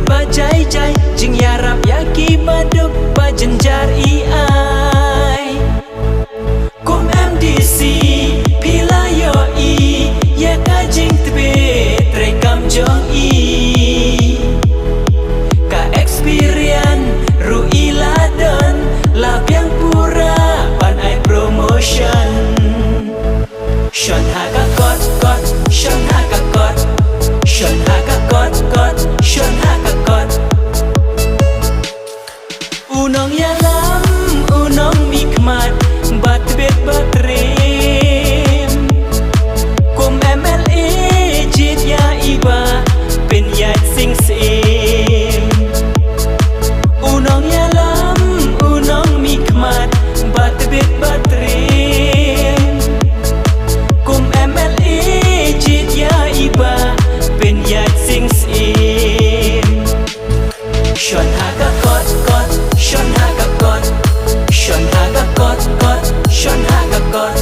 Bajai-jai jing yarap yaki baduk bajenjar iai Kum MDC pila yoi ya kajing tebe rekam jong i Ka experience ru iladon labiang pura pan ai promotion Shon haga kot shon haga kot shon haga kot shon haga kot Unong yalam unong mikmat bat bet batrem Kum MLA jit ya iba pen yat sing sim Unong yalam unong mikmat bat bet batrem Kum MLA jit ya iba pen yat sing sim Shon haga kot shon haga kot shon haga kot shon haga kot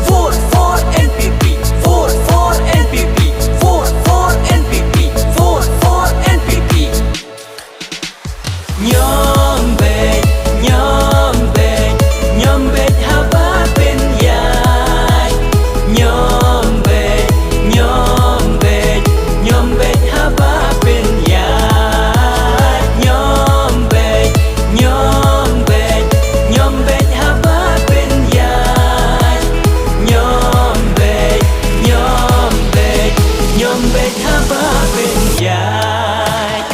Vote for NPP vote for NPP vote for NPP vote for NPP Nyombe haba pen yai Nyombe haba pen yai Nyombe haba pen yai Nyombe haba pen yai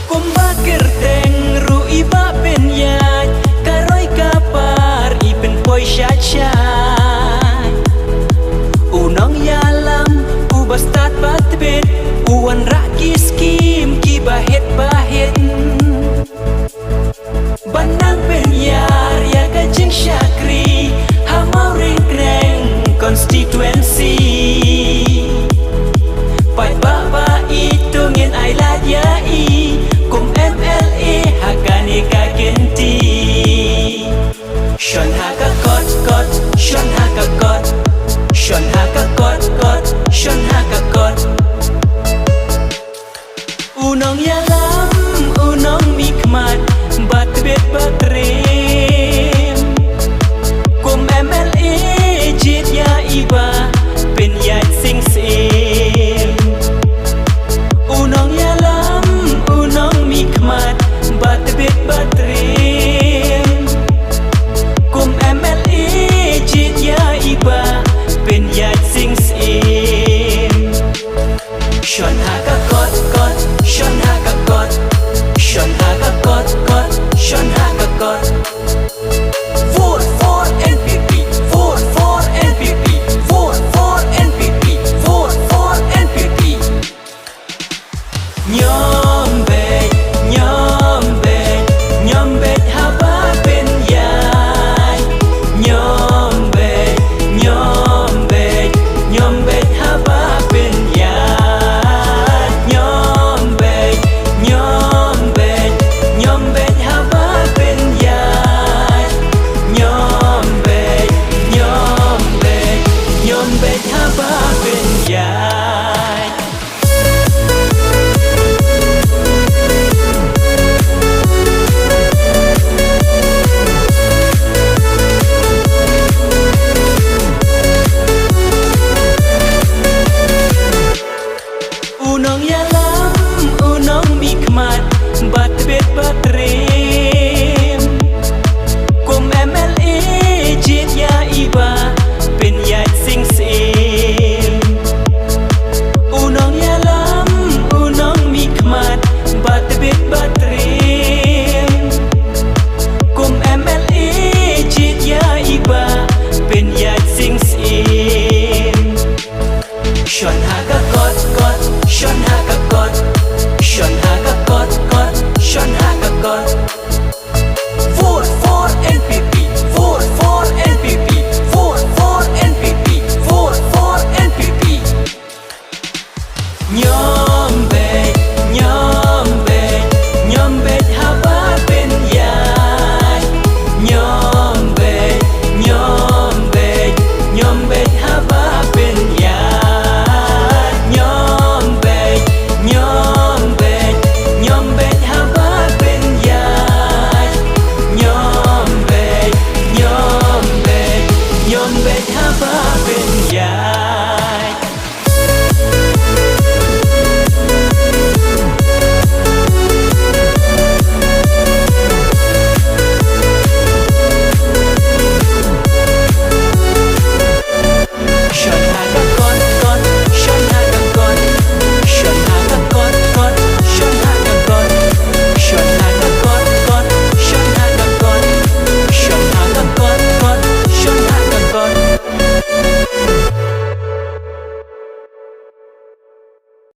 Kumbakir teng ru iba pen yai Karoi kapar ipen poi syat-syat Unong yalam ubastat batbet Uwan raki skim ki bahet-bahet Banang pen yar ya kajing syakri Hamau ring-reng constituency Pai baba itungin ay ladyai Kum MLA hakani kagenti Shon haga kot shon haga kot shon haga kot shon haga kot